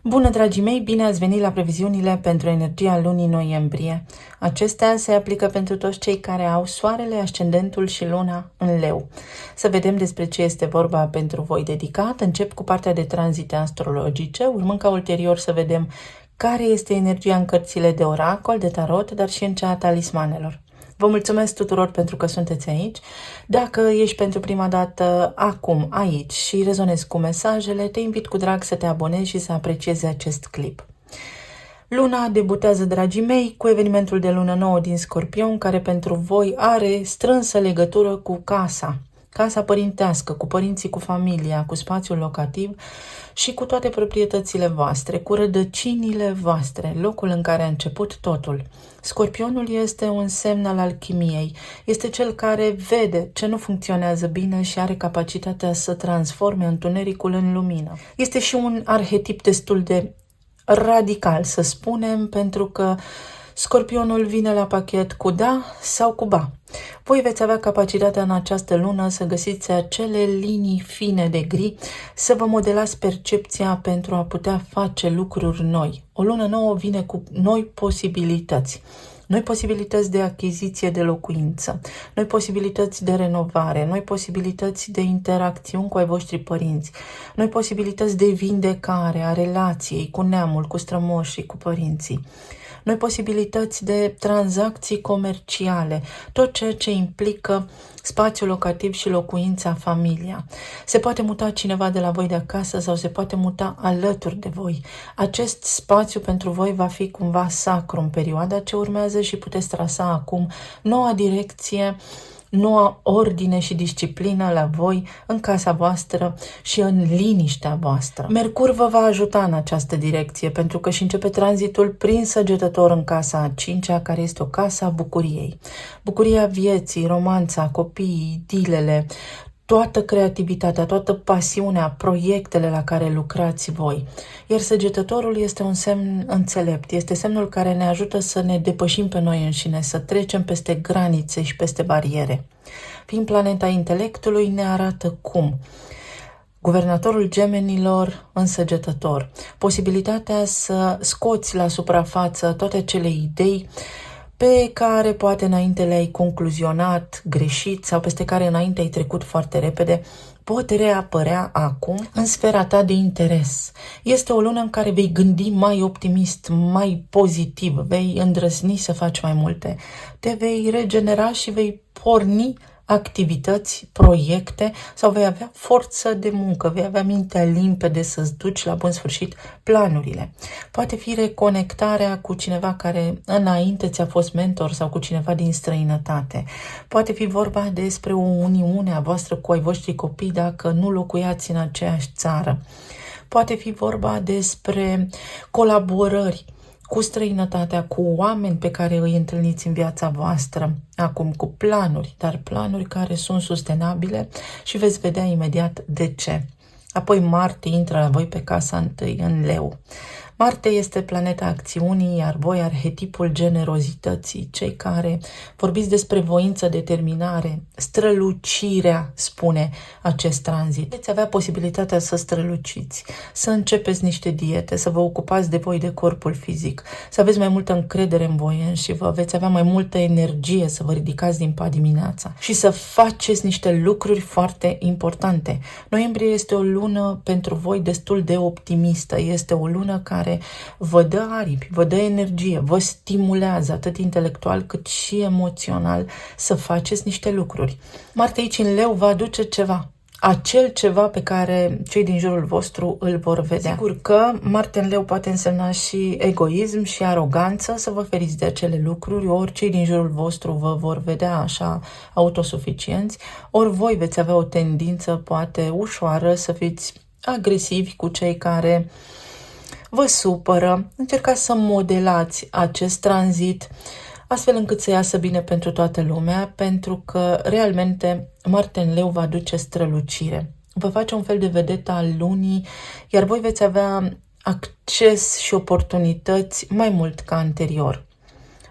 Bună, dragii mei! Bine ați venit la previziunile pentru energia lunii noiembrie. Acestea se aplică pentru toți cei care au soarele, ascendentul și luna în leu. Să vedem despre ce este vorba pentru voi dedicat. Încep cu partea de tranzite astrologice, urmând ca ulterior să vedem care este energia în cărțile de oracol, de tarot, dar și în cea a talismanelor. Vă mulțumesc tuturor pentru că sunteți aici. Dacă ești pentru prima dată acum aici și rezonezi cu mesajele, te invit cu drag să te abonezi și să apreciezi acest clip. Luna debutează, dragii mei, cu evenimentul de lună nouă din Scorpion, care pentru voi are strânsă legătură cu casa părintească, cu părinții, cu familia, cu spațiul locativ și cu toate proprietățile voastre, cu rădăcinile voastre, locul în care a început totul. Scorpionul este un semn al alchimiei, este cel care vede ce nu funcționează bine și are capacitatea să transforme întunericul în lumină. Este și un arhetip destul de radical, să spunem, pentru că Scorpionul vine la pachet cu da sau cu ba. Voi veți avea capacitatea în această lună să găsiți acele linii fine de gri, să vă modelați percepția pentru a putea face lucruri noi. O lună nouă vine cu noi posibilități. Noi posibilități de achiziție de locuință, noi posibilități de renovare, noi posibilități de interacțiuni cu ai voștri părinți, noi posibilități de vindecare a relației cu neamul, cu strămoșii, cu părinții, noi posibilități de tranzacții comerciale, tot ceea ce implică spațiul locativ și locuința, familia. Se poate muta cineva de la voi de acasă sau se poate muta alături de voi. Acest spațiu pentru voi va fi cumva sacru în perioada ce urmează și puteți trasa acum noua direcție, noua ordine și disciplină la voi, în casa voastră și în liniștea voastră. Mercur vă va ajuta în această direcție, pentru că și începe tranzitul prin Săgetător în casa a 5-a, care este o casă a bucuriei. Bucuria vieții, romanța, copiii, idilele, toată creativitatea, toată pasiunea, proiectele la care lucrați voi. Iar Săgetătorul este un semn înțelept, este semnul care ne ajută să ne depășim pe noi înșine, să trecem peste granițe și peste bariere. Fiind planeta intelectului, ne arată cum. Guvernatorul Gemenilor în Săgetător, posibilitatea să scoți la suprafață toate acele idei pe care poate înainte le-ai concluzionat greșit sau peste care înainte ai trecut foarte repede, pot reapărea acum în sfera ta de interes. Este o lună în care vei gândi mai optimist, mai pozitiv, vei îndrăzni să faci mai multe, te vei regenera și vei porni activități, proiecte sau vei avea forță de muncă, vei avea mintea limpede să-ți duci la bun sfârșit planurile. Poate fi reconectarea cu cineva care înainte ți-a fost mentor sau cu cineva din străinătate. Poate fi vorba despre o uniune a voastră cu ai voștri copii dacă nu locuiați în aceeași țară. Poate fi vorba despre colaborări cu străinătatea, cu oameni pe care îi întâlniți în viața voastră, acum cu planuri, dar planuri care sunt sustenabile și veți vedea imediat de ce. Apoi Marte intră la voi pe casa întâi, în Leu. Marte este planeta acțiunii, iar voi arhetipul generozității, cei care vorbiți despre voință, determinare, strălucirea, spune acest tranzit. Veți avea posibilitatea să străluciți, să începeți niște diete, să vă ocupați de voi, de corpul fizic, să aveți mai multă încredere în voi înși vă, veți avea mai multă energie să vă ridicați din pat dimineața și să faceți niște lucruri foarte importante. Noiembrie este o lună pentru voi destul de optimistă, este o lună care vă dă aripi, vă dă energie, vă stimulează atât intelectual cât și emoțional să faceți niște lucruri. Marte aici în Leu va aduce ceva, acel ceva pe care cei din jurul vostru îl vor vedea. Sigur că Marte în Leu poate însemna și egoism și aroganță, să vă feriți de acele lucruri, ori cei din jurul vostru vă vor vedea așa autosuficienți, ori voi veți avea o tendință poate ușoară să fiți agresivi cu cei care vă supără. Încercați să modelați acest tranzit astfel încât să iasă bine pentru toată lumea, pentru că realmente Marte în Leu va aduce strălucire. Vă face un fel de vedetă al lunii, iar voi veți avea acces și oportunități mai mult ca anterior.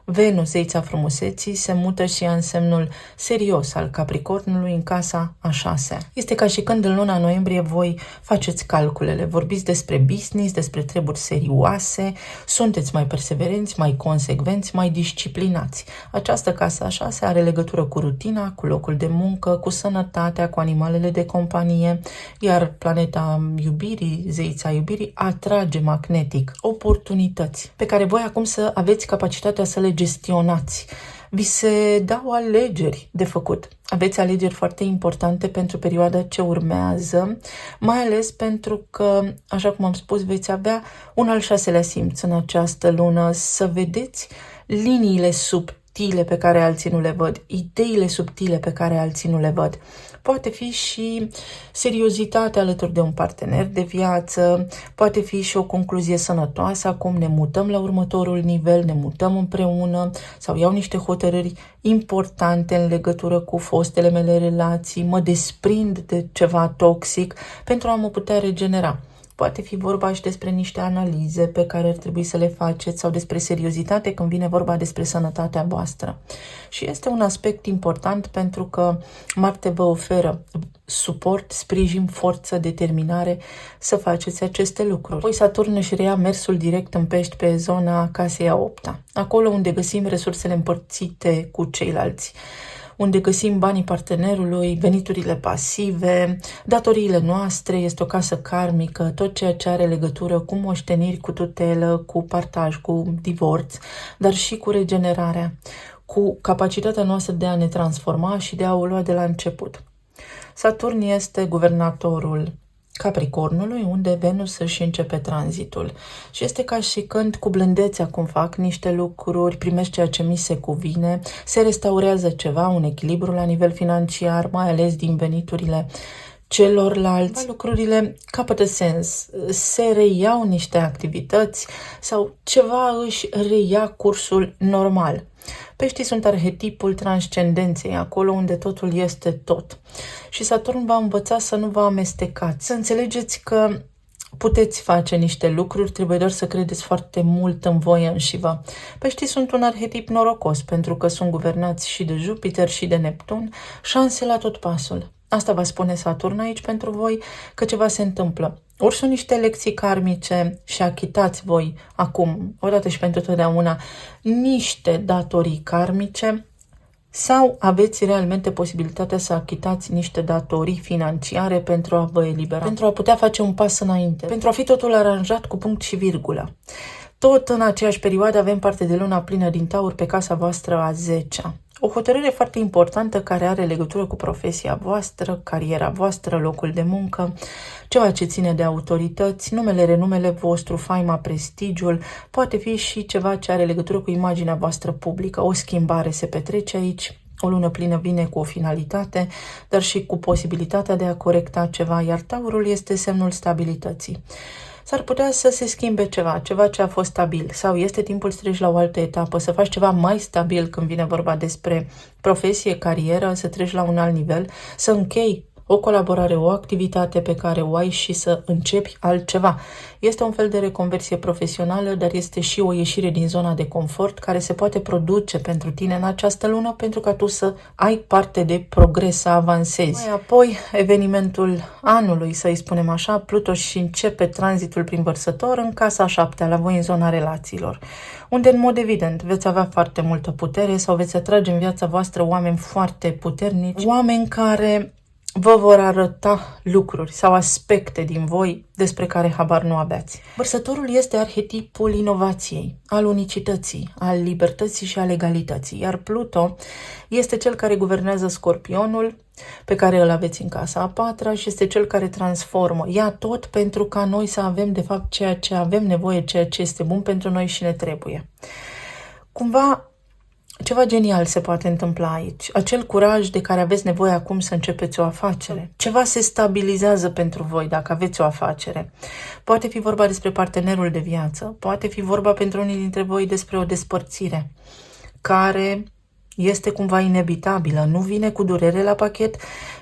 Venus, zeița frumuseții, se mută și ea în semnul serios al Capricornului, în casa a 6-a. Este ca și când în luna noiembrie voi faceți calculele, vorbiți despre business, despre treburi serioase, sunteți mai perseverenți, mai consecvenți, mai disciplinați. Această casă a 6-a are legătură cu rutina, cu locul de muncă, cu sănătatea, cu animalele de companie, iar planeta iubirii, zeița iubirii, atrage magnetic oportunități pe care voi acum să aveți capacitatea să le gestionați. Vi se dau alegeri de făcut. Aveți alegeri foarte importante pentru perioada ce urmează, mai ales pentru că, așa cum am spus, veți avea un al 6-lea simț în această lună, să vedeți liniile subtile pe care alții nu le văd, ideile subtile pe care alții nu le văd. Poate fi și seriozitate alături de un partener de viață, poate fi și o concluzie sănătoasă, acum ne mutăm la următorul nivel, ne mutăm împreună sau iau niște hotărâri importante în legătură cu fostele mele relații, mă desprind de ceva toxic pentru a mă putea regenera. Poate fi vorba și despre niște analize pe care ar trebui să le faceți sau despre seriozitate când vine vorba despre sănătatea voastră. Și este un aspect important pentru că Marte vă oferă suport, sprijin, forță, determinare să faceți aceste lucruri. Apoi Saturn își reia mersul direct în Pești pe zona casei a 8-a, acolo unde găsim resursele împărțite cu ceilalți, unde găsim banii partenerului, veniturile pasive, datoriile noastre, este o casă karmică, tot ceea ce are legătură cu moșteniri, cu tutelă, cu partaj, cu divorț, dar și cu regenerarea, cu capacitatea noastră de a ne transforma și de a o lua de la început. Saturn este guvernatorul Capricornului, unde Venus își începe tranzitul. Și este ca și când cu blândețe acum fac niște lucruri, primești ceea ce mi se cuvine, se restaurează ceva, un echilibru la nivel financiar, mai ales din veniturile celorlalți. Lucrurile capătă sens, se reiau niște activități sau ceva își reia cursul normal. Peștii sunt arhetipul transcendenței, acolo unde totul este tot. Și Saturn va învăța să nu vă amestecați, să înțelegeți că puteți face niște lucruri, trebuie doar să credeți foarte mult în voi înșivă. Peștii sunt un arhetip norocos, pentru că sunt guvernați și de Jupiter și de Neptun, șanse la tot pasul. Asta va spune Saturn aici pentru voi, că ceva se întâmplă. Ori sunt niște lecții karmice și achitați voi acum, odată și pentru totdeauna, niște datorii karmice, sau aveți realmente posibilitatea să achitați niște datorii financiare pentru a vă elibera, pentru a putea face un pas înainte, pentru a fi totul aranjat cu punct și virgulă. Tot în aceeași perioadă avem parte de luna plină din Taur pe casa voastră a 10-a. O hotărâre foarte importantă care are legătură cu profesia voastră, cariera voastră, locul de muncă, ceva ce ține de autorități, numele, renumele vostru, faima, prestigiul, poate fi și ceva ce are legătură cu imaginea voastră publică. O schimbare se petrece aici, o lună plină vine cu o finalitate, dar și cu posibilitatea de a corecta ceva, iar Taurul este semnul stabilității. S-ar putea să se schimbe ceva ce a fost stabil sau este timpul să treci la o altă etapă, să faci ceva mai stabil când vine vorba despre profesie, carieră, să treci la un alt nivel, să închei o colaborare, o activitate pe care o ai și să începi altceva. Este un fel de reconversie profesională, dar este și o ieșire din zona de confort care se poate produce pentru tine în această lună pentru ca tu să ai parte de progres, să avansezi. Mai apoi, evenimentul anului, să-i spunem așa, Pluto și începe tranzitul prin Vărsător în casa a 7-a, la voi în zona relațiilor, unde în mod evident veți avea foarte multă putere sau veți atrage în viața voastră oameni foarte puternici, oameni care vă vor arăta lucruri sau aspecte din voi despre care habar nu aveați. Vărsătorul este arhetipul inovației, al unicității, al libertății și al egalității, iar Pluto este cel care guvernează Scorpionul, pe care îl aveți în casa a 4-a și este cel care transformă. Ia tot pentru ca noi să avem de fapt ceea ce avem nevoie, ceea ce este bun pentru noi și ne trebuie. Cumva ceva genial se poate întâmpla aici. Acel curaj de care aveți nevoie acum să începeți o afacere. Ceva se stabilizează pentru voi dacă aveți o afacere. Poate fi vorba despre partenerul de viață. Poate fi vorba pentru unii dintre voi despre o despărțire care este cumva inevitabilă. Nu vine cu durere la pachet,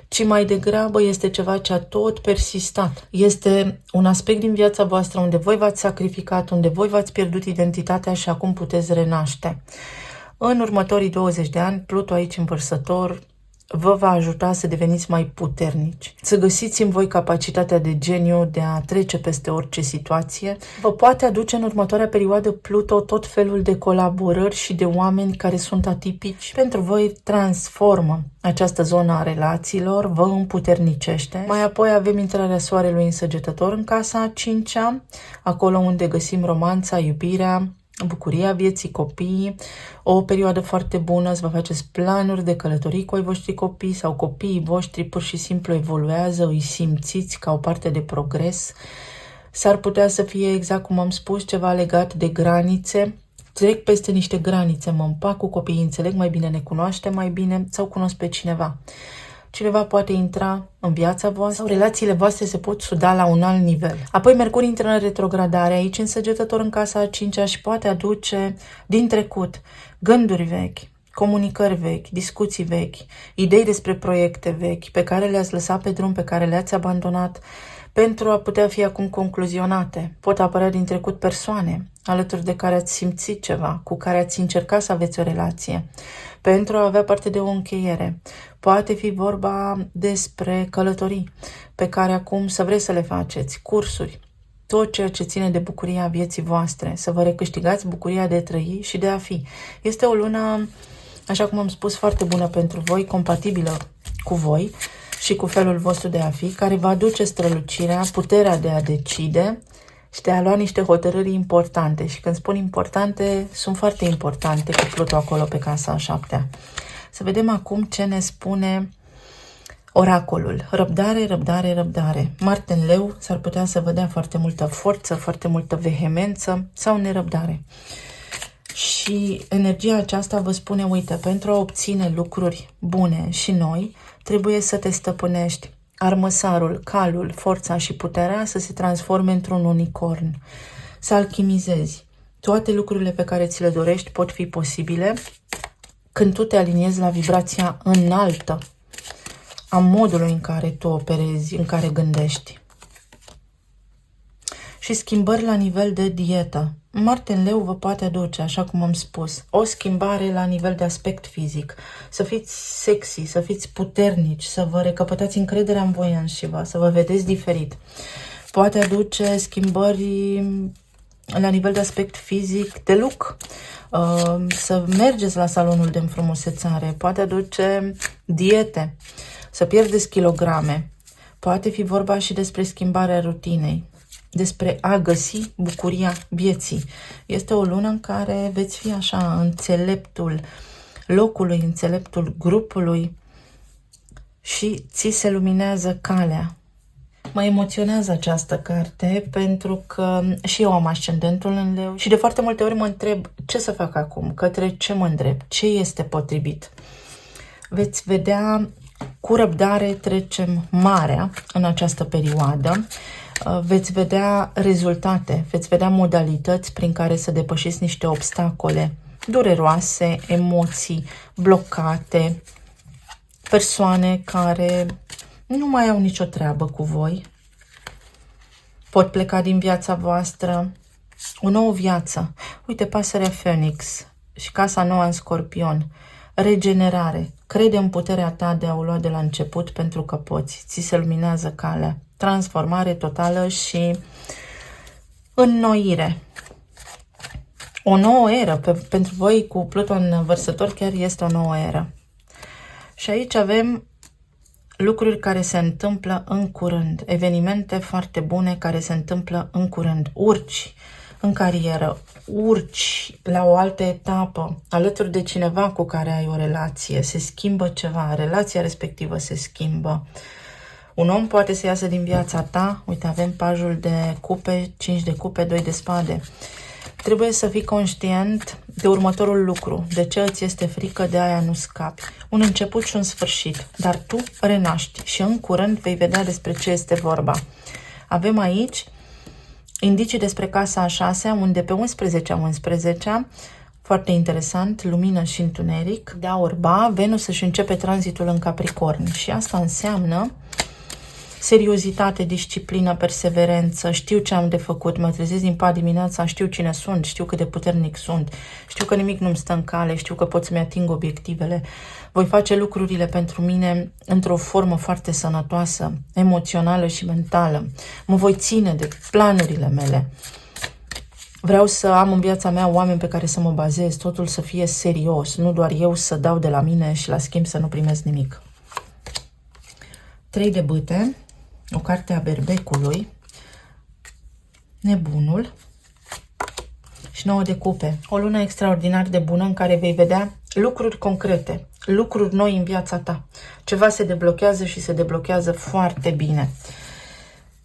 ci mai degrabă este ceva ce a tot persistat. Este un aspect din viața voastră unde voi v-ați sacrificat, unde voi v-ați pierdut identitatea și acum puteți renaște. În următorii 20 de ani, Pluto aici în Vărsător vă va ajuta să deveniți mai puternici, să găsiți în voi capacitatea de geniu de a trece peste orice situație. Vă poate aduce în următoarea perioadă Pluto tot felul de colaborări și de oameni care sunt atipici. Pentru voi transformă această zonă a relațiilor, vă împuternicește. Mai apoi avem intrarea Soarelui în Săgetător în casa a 5-a, acolo unde găsim romanța, iubirea, bucuria vieții, copiii, o perioadă foarte bună, să vă faceți planuri de călătorii cu ai voștri copii sau copiii voștri pur și simplu evoluează, îi simțiți ca o parte de progres. S-ar putea să fie, exact cum am spus, ceva legat de granițe. Trec peste niște granițe, mă împac cu copiii, înțeleg mai bine, ne cunoaște mai bine sau cunosc pe cineva. Cineva poate intra în viața voastră sau relațiile voastre se pot suda la un alt nivel. Apoi Mercur intră în retrogradare aici în Săgetător în casa a 5-a și poate aduce din trecut gânduri vechi, comunicări vechi, discuții vechi, idei despre proiecte vechi pe care le-ați lăsat pe drum, pe care le-ați abandonat pentru a putea fi acum concluzionate. Pot apărea din trecut persoane alături de care ați simțit ceva, cu care ați încercat să aveți o relație, pentru a avea parte de o încheiere. Poate fi vorba despre călătorii pe care acum să vreți să le faceți, cursuri, tot ceea ce ține de bucuria vieții voastre, să vă recâștigați bucuria de a trăi și de a fi. Este o lună, așa cum am spus, foarte bună pentru voi, compatibilă cu voi și cu felul vostru de a fi, care va aduce strălucirea, puterea de a decide și de a lua niște hotărâri importante. Și când spun importante, sunt foarte importante, cu Pluto acolo pe casa a 7-a. Să vedem acum ce ne spune oracolul. Răbdare, răbdare, răbdare. Marte în Leu s-ar putea să vă dea foarte multă forță, foarte multă vehemență sau nerăbdare. Și energia aceasta vă spune, uite, pentru a obține lucruri bune și noi, trebuie să te stăpânești. Armăsarul, calul, forța și puterea să se transforme într-un unicorn. Să alchimizezi. Toate lucrurile pe care ți le dorești pot fi posibile când tu te aliniezi la vibrația înaltă a modului în care tu operezi, în care gândești. Și schimbări la nivel de dietă. Marte în Leu vă poate aduce, așa cum am spus, o schimbare la nivel de aspect fizic. Să fiți sexy, să fiți puternici, să vă recăpătați încrederea în voi înșivă, să vă vedeți diferit. Poate aduce schimbări la nivel de aspect fizic, de look, să mergeți la salonul de înfrumusețare, poate aduce diete, să pierdeți kilograme, poate fi vorba și despre schimbarea rutinei, despre a găsi bucuria vieții. Este o lună în care veți fi așa înțeleptul locului, înțeleptul grupului și ți se luminează calea. Mă emoționează această carte pentru că și eu am ascendentul în Leu și de foarte multe ori mă întreb ce să fac acum, către ce mă îndrept, ce este potrivit. Veți vedea, cu răbdare trecem marea în această perioadă, veți vedea rezultate, veți vedea modalități prin care să depășiți niște obstacole dureroase, emoții blocate, persoane care nu mai au nicio treabă cu voi, pot pleca din viața voastră, o nouă viață. Uite, pasărea Phoenix și casa nouă în Scorpion, regenerare, crede în puterea ta de a o lua de la început pentru că poți, ți se luminează calea, transformare totală și înnoire. O nouă eră, pentru voi cu Pluto în Vărsător chiar este o nouă eră. Și aici avem lucruri care se întâmplă în curând, evenimente foarte bune care se întâmplă în curând. Urci în carieră, urci la o altă etapă, alături de cineva cu care ai o relație, se schimbă ceva, relația respectivă se schimbă. Un om poate să iasă din viața ta, uite, avem pajul de cupe, 5 de cupe, 2 de spade. Trebuie să fii conștient de următorul lucru, de ce îți este frică, de aia nu scapi. Un început și un sfârșit, dar tu renaști și în curând vei vedea despre ce este vorba. Avem aici indicii despre casa a 6-a, unde pe 11-a, foarte interesant, lumină și întuneric, de aur, Venus își începe tranzitul în Capricorn și asta înseamnă seriozitate, disciplină, perseverență, știu ce am de făcut, mă trezesc din pat dimineața, știu cine sunt, știu cât de puternic sunt, știu că nimic nu-mi stă în cale, știu că pot să-mi ating obiectivele, voi face lucrurile pentru mine într-o formă foarte sănătoasă, emoțională și mentală, mă voi ține de planurile mele. Vreau să am în viața mea oameni pe care să mă bazez, totul să fie serios, nu doar eu să dau de la mine și la schimb să nu primesc nimic. 3 de bâte, o carte a berbecului, nebunul și 9 de cupe. O lună extraordinar de bună în care vei vedea lucruri concrete, lucruri noi în viața ta. Ceva se deblochează și se deblochează foarte bine.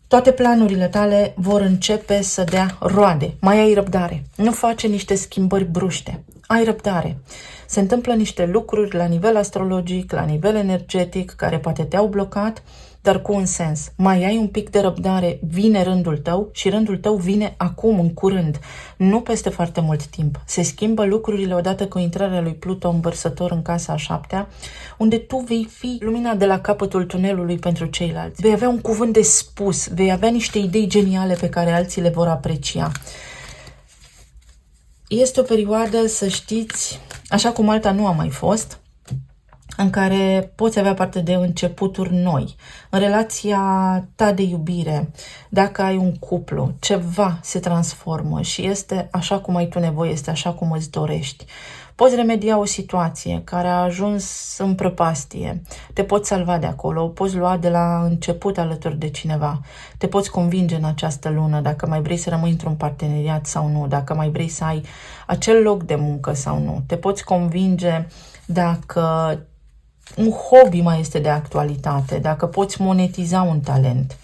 Toate planurile tale vor începe să dea roade. Mai ai răbdare. Nu face niște schimbări bruște. Ai răbdare. Se întâmplă niște lucruri la nivel astrologic, la nivel energetic, care poate te-au blocat, dar cu un sens. Mai ai un pic de răbdare, vine rândul tău și rândul tău vine acum, în curând, nu peste foarte mult timp. Se schimbă lucrurile odată cu intrarea lui Pluto învărsător în casa a 7-a, unde tu vei fi lumina de la capătul tunelului pentru ceilalți. Vei avea un cuvânt de spus, vei avea niște idei geniale pe care alții le vor aprecia. Este o perioadă, să știți, așa cum alta nu a mai fost, în care poți avea parte de începuturi noi. În relația ta de iubire, dacă ai un cuplu, ceva se transformă și este așa cum ai tu nevoie, este așa cum îți dorești. Poți remedia o situație care a ajuns în prăpastie, te poți salva de acolo, o poți lua de la început alături de cineva, te poți convinge în această lună dacă mai vrei să rămâi într-un parteneriat sau nu, dacă mai vrei să ai acel loc de muncă sau nu, te poți convinge dacă un hobby mai este de actualitate, dacă poți monetiza un talent.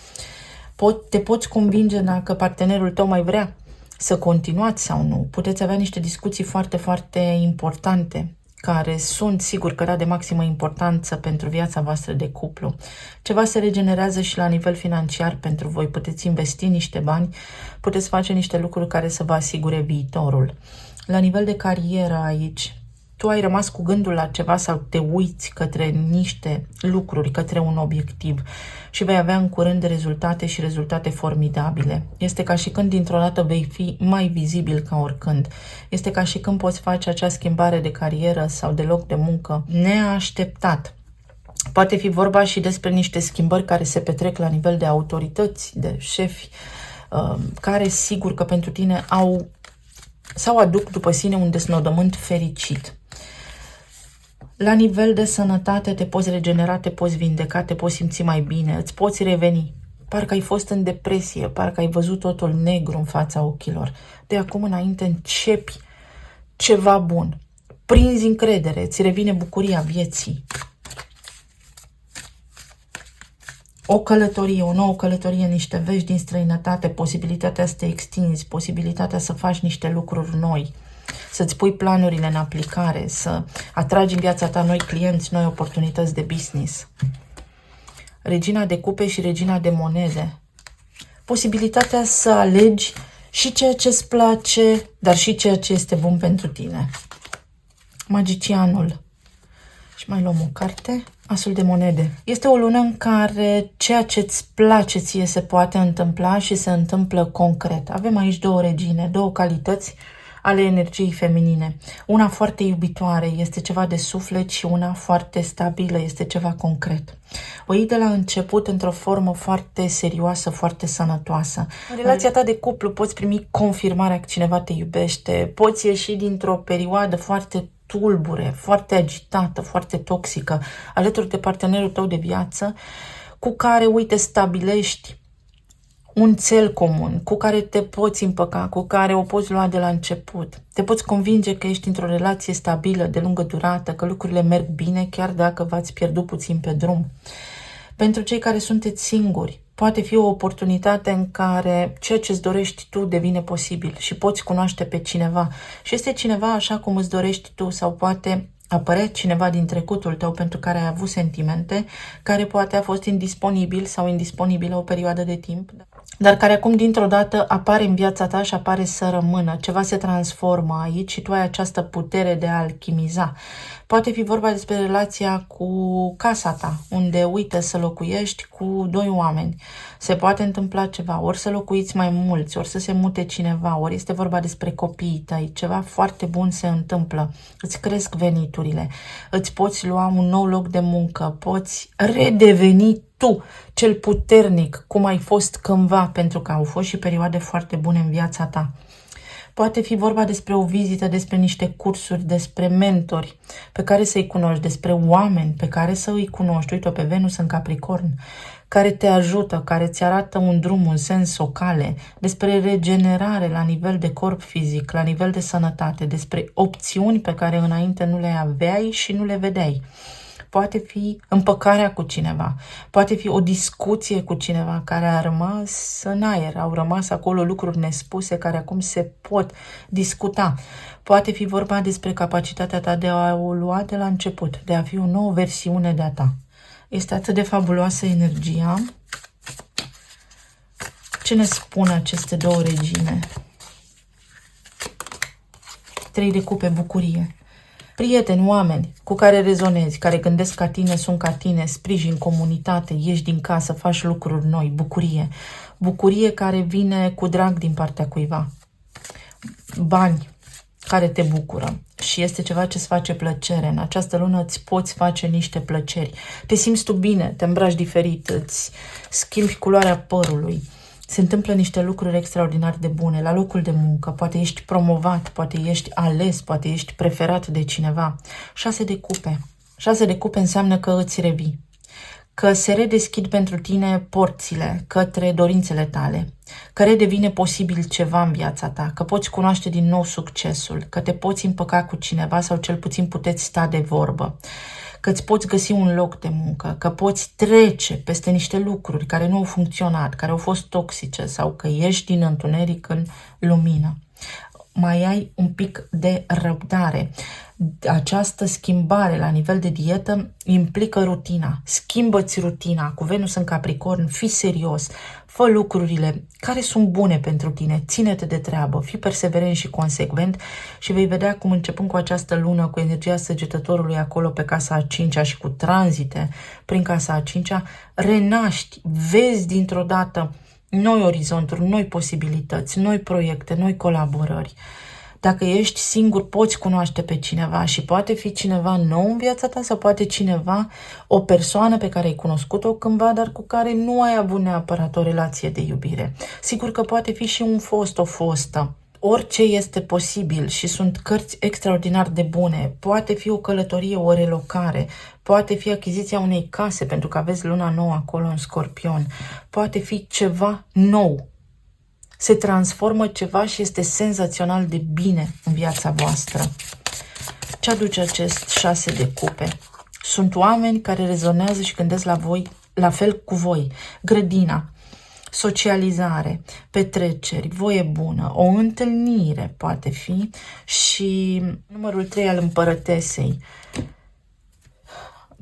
Te poți convinge dacă partenerul tău mai vrea să continuați sau nu. Puteți avea niște discuții foarte, foarte importante, care sunt sigur că de maximă importanță pentru viața voastră de cuplu. Ceva se regenerează și la nivel financiar pentru voi. Puteți investi niște bani, puteți face niște lucruri care să vă asigure viitorul. La nivel de carieră aici, tu ai rămas cu gândul la ceva sau te uiți către niște lucruri, către un obiectiv și vei avea în curând rezultate și rezultate formidabile. Este ca și când dintr-o dată vei fi mai vizibil ca oricând. Este ca și când poți face acea schimbare de carieră sau de loc de muncă neașteptat. Poate fi vorba și despre niște schimbări care se petrec la nivel de autorități, de șefi, care sigur că pentru tine au sau aduc după sine un desnodământ fericit. La nivel de sănătate te poți regenera, te poți vindeca, te poți simți mai bine, îți poți reveni. Parcă ai fost în depresie, parcă ai văzut totul negru în fața ochilor. De acum înainte începi ceva bun. Prinzi încredere, îți revine bucuria vieții. O călătorie, o nouă călătorie, niște vești din străinătate, posibilitatea să te extinzi, posibilitatea să faci niște lucruri noi, să-ți pui planurile în aplicare, să atragi în viața ta noi clienți, noi oportunități de business. Regina de cupe și regina de monede. Posibilitatea să alegi și ceea ce îți place, dar și ceea ce este bun pentru tine. Magicianul. Și mai luăm o carte. Asul de monede. Este o lună în care ceea ce îți place ție se poate întâmpla și se întâmplă concret. Avem aici 2 regine, 2 calități ale energiei feminine. Una foarte iubitoare, este ceva de suflet, și una foarte stabilă, este ceva concret. O iei de la început într-o formă foarte serioasă, foarte sănătoasă. În relația ta de cuplu poți primi confirmarea că cineva te iubește, poți ieși dintr-o perioadă foarte tulbure, foarte agitată, foarte toxică, alături de partenerul tău de viață, cu care, uite, stabilești un cel comun, cu care te poți împăca, cu care o poți lua de la început. Te poți convinge că ești într-o relație stabilă, de lungă durată, că lucrurile merg bine, chiar dacă v-ați pierdut puțin pe drum. Pentru cei care sunteți singuri, poate fi o oportunitate în care ceea ce îți dorești tu devine posibil și poți cunoaște pe cineva. Și este cineva așa cum îți dorești tu, sau poate apărea cineva din trecutul tău pentru care ai avut sentimente, care poate a fost indisponibil sau indisponibilă o perioadă de timp. dar care acum dintr-o dată apare în viața ta și apare să rămână. Ceva se transformă aici și tu ai această putere de a alchimiza. Poate fi vorba despre relația cu casa ta, unde, uite, să locuiești cu doi oameni. Se poate întâmpla ceva, ori să locuiți mai mulți, ori să se mute cineva, ori este vorba despre copiii tăi. Ceva foarte bun se întâmplă. Îți cresc veniturile, îți poți lua un nou loc de muncă, poți redeveni tu cel puternic cum ai fost cândva, pentru că au fost și perioade foarte bune în viața ta. Poate fi vorba despre o vizită, despre niște cursuri, despre mentori pe care să-i cunoști, despre oameni pe care să îi cunoști. Uite-o pe Venus în Capricorn, care te ajută, care îți arată un drum, un sens, o cale, despre regenerare la nivel de corp fizic, la nivel de sănătate, despre opțiuni pe care înainte nu le aveai și nu le vedeai. Poate fi împăcarea cu cineva, poate fi o discuție cu cineva care a rămas în aer, au rămas acolo lucruri nespuse care acum se pot discuta. Poate fi vorba despre capacitatea ta de a o lua de la început, de a fi o nouă versiune de-a ta. Este atât de fabuloasă energia. Ce ne spun aceste două regine? 3 de cupe, bucurie. Prieteni, oameni cu care rezonezi, care gândesc ca tine, sunt ca tine, sprijin, comunitate, ieși din casă, faci lucruri noi, bucurie. Bucurie care vine cu drag din partea cuiva. Bani care te bucură și este ceva ce îți face plăcere. În această lună îți poți face niște plăceri. Te simți tu bine, te îmbraci diferit, îți schimbi culoarea părului. Se întâmplă niște lucruri extraordinar de bune la locul de muncă, poate ești promovat, poate ești ales, poate ești preferat de cineva. 6 de cupe. 6 de cupe înseamnă că îți revii, că se redeschid pentru tine porțile către dorințele tale, că redevine posibil ceva în viața ta, că poți cunoaște din nou succesul, că te poți împăca cu cineva sau cel puțin puteți sta de vorbă, că îți poți găsi un loc de muncă, că poți trece peste niște lucruri care nu au funcționat, care au fost toxice sau că ieși din întuneric în lumină. Mai ai un pic de răbdare. Această schimbare la nivel de dietă implică rutina. Schimbă-ți rutina. Cu Venus în Capricorn, fii serios. Fă lucrurile care sunt bune pentru tine. Ține-te de treabă. Fii perseverent și consecvent și vei vedea cum începând cu această lună, cu energia Săgetătorului acolo pe casa a 5-a și cu tranzite prin casa a 5-a, renaști, vezi dintr-o dată noi orizonturi, noi posibilități, noi proiecte, noi colaborări. Dacă ești singur, poți cunoaște pe cineva și poate fi cineva nou în viața ta sau poate cineva, o persoană pe care ai cunoscut-o cândva, dar cu care nu ai avut neapărat o relație de iubire. Sigur că poate fi și un fost, o fostă. Orice este posibil și sunt cărți extraordinar de bune. Poate fi o călătorie, o relocare, poate fi achiziția unei case, pentru că aveți luna nouă acolo în Scorpion. Poate fi ceva nou. Se transformă ceva și este senzațional de bine în viața voastră. Ce aduce acest 6 de cupe? Sunt oameni care rezonează și gândesc la voi, la fel cu voi. Grădina, socializare, petreceri, voie bună, o întâlnire poate fi și numărul 3 al împărătesei.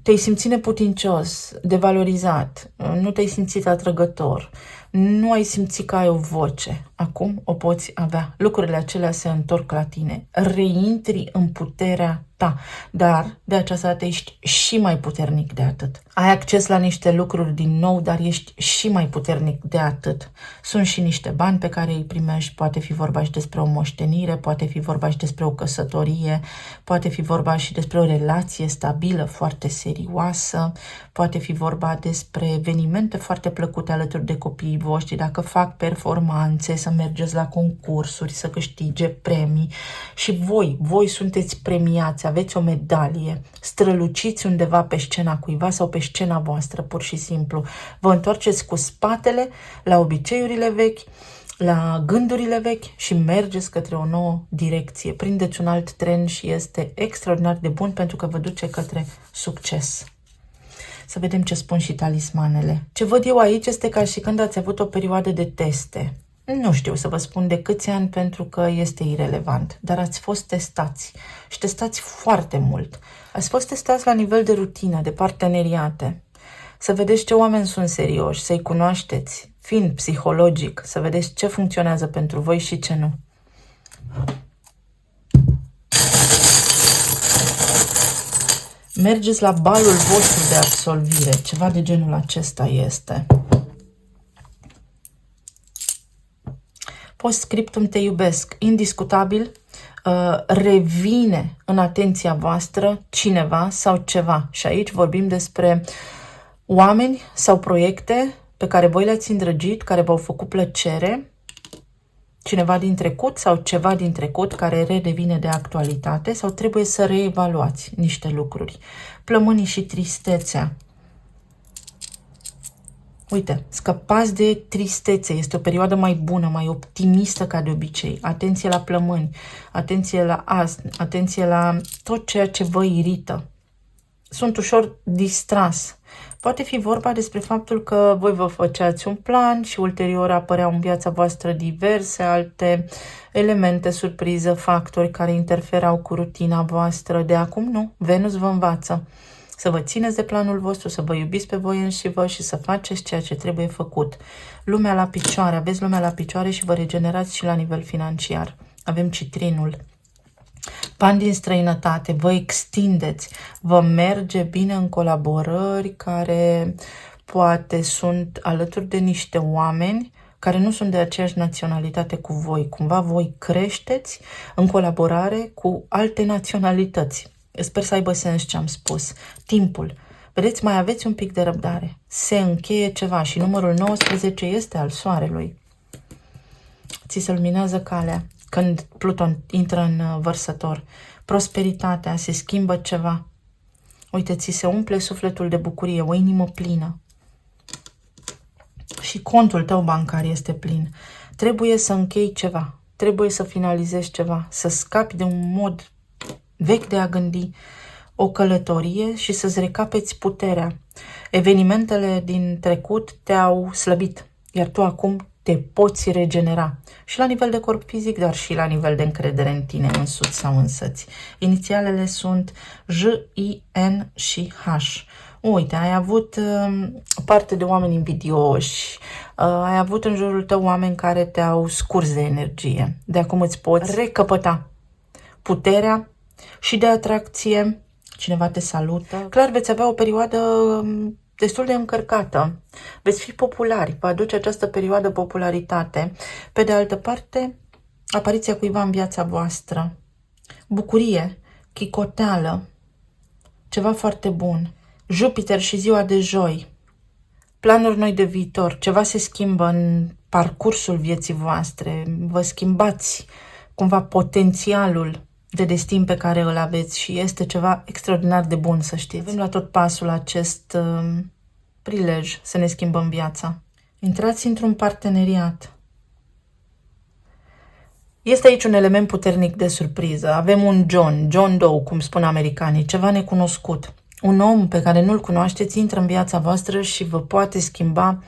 Te-ai simțit neputincios, devalorizat, nu te-ai simțit atrăgător, nu ai simțit că ai o voce. Acum o poți avea. Lucrurile acelea se întorc la tine. Reintri în puterea ta, dar de această dată ești și mai puternic de atât. Ai acces la niște lucruri din nou, dar ești și mai puternic de atât. Sunt și niște bani pe care îi primești, poate fi vorba și despre o moștenire, poate fi vorba și despre o căsătorie, poate fi vorba și despre o relație stabilă, foarte serioasă, poate fi vorba despre evenimente foarte plăcute alături de copiii voștri, dacă fac performanțe, să mergeți la concursuri, să câștige premii și voi sunteți premiați, aveți o medalie, străluciți undeva pe scena cuiva sau pe scena voastră, pur și simplu. Vă întoarceți cu spatele la obiceiurile vechi, la gândurile vechi și mergeți către o nouă direcție. Prindeți un alt tren și este extraordinar de bun pentru că vă duce către succes. Să vedem ce spun și talismanele. Ce văd eu aici este ca și când ați avut o perioadă de teste. Nu știu să vă spun de câți ani pentru că este irelevant, dar ați fost testați și testați foarte mult. Ați fost testați la nivel de rutină, de parteneriate. Să vedeți ce oameni sunt serioși, să-i cunoașteți, fiind psihologic, să vedeți ce funcționează pentru voi și ce nu. Mergeți la balul vostru de absolvire. Ceva de genul acesta este. Postscriptum, te iubesc. Indiscutabil, revine în atenția voastră cineva sau ceva. Și aici vorbim despre oameni sau proiecte pe care voi le-ați îndrăgit, care v-au făcut plăcere, cineva din trecut sau ceva din trecut care redevine de actualitate sau trebuie să reevaluați niște lucruri. Plămânii și tristețea. Uite, scăpați de tristețe, este o perioadă mai bună, mai optimistă ca de obicei. Atenție la plămâni, atenție la asn, atenție la tot ceea ce vă irită. Sunt ușor distras. Poate fi vorba despre faptul că voi vă făceați un plan și ulterior apăreau în viața voastră diverse alte elemente, surpriză, factori care interferau cu rutina voastră. De acum nu, Venus vă învață să vă țineți de planul vostru, să vă iubiți pe voi înșivă și să faceți ceea ce trebuie făcut. Lumea la picioare, aveți lumea la picioare și vă regenerați și la nivel financiar. Avem citrinul. Bani din străinătate, vă extindeți, vă merge bine în colaborări care poate sunt alături de niște oameni care nu sunt de aceeași naționalitate cu voi. Cumva voi creșteți în colaborare cu alte naționalități. Sper să aibă sens ce am spus. Timpul. Vedeți, mai aveți un pic de răbdare. Se încheie ceva și numărul 19 este al soarelui. Ți se luminează calea când Pluton intră în Vărsător. Prosperitatea, se schimbă ceva. Uite, ți se umple sufletul de bucurie, o inimă plină. Și contul tău bancar este plin. Trebuie să închei ceva. Trebuie să finalizezi ceva. Să scapi de un mod vechi de a gândi, o călătorie și să-ți recapeți puterea. Evenimentele din trecut te-au slăbit, iar tu acum te poți regenera. Și la nivel de corp fizic, dar și la nivel de încredere în tine însuți sau însăți. Inițialele sunt J, I, N și H. Uite, ai avut parte de oameni invidioși, ai avut în jurul tău oameni care te-au scurs de energie. De acum îți poți recăpăta puterea și de atracție. Cineva te salută. Clar, veți avea o perioadă destul de încărcată. Veți fi populari. Vă aduce această perioadă popularitate. Pe de altă parte, apariția cuiva în viața voastră. Bucurie, chicoteală, ceva foarte bun. Jupiter și ziua de joi. Planuri noi de viitor. Ceva se schimbă în parcursul vieții voastre. Vă schimbați cumva potențialul de destin pe care îl aveți și este ceva extraordinar de bun, să știți. Avem la tot pasul acest prilej să ne schimbăm viața. Intrați într-un parteneriat. Este aici un element puternic de surpriză. Avem un John Doe, cum spun americanii, ceva necunoscut. Un om pe care nu-l cunoașteți intră în viața voastră și vă poate schimba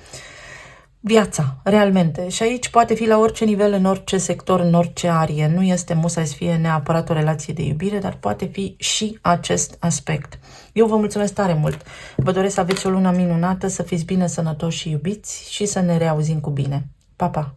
viața, realmente. Și aici poate fi la orice nivel, în orice sector, în orice arie. Nu este musai să fie neapărat o relație de iubire, dar poate fi și acest aspect. Eu vă mulțumesc tare mult. Vă doresc să aveți o lună minunată, să fiți bine, sănătoși și iubiți și să ne reauzim cu bine. Pa, pa!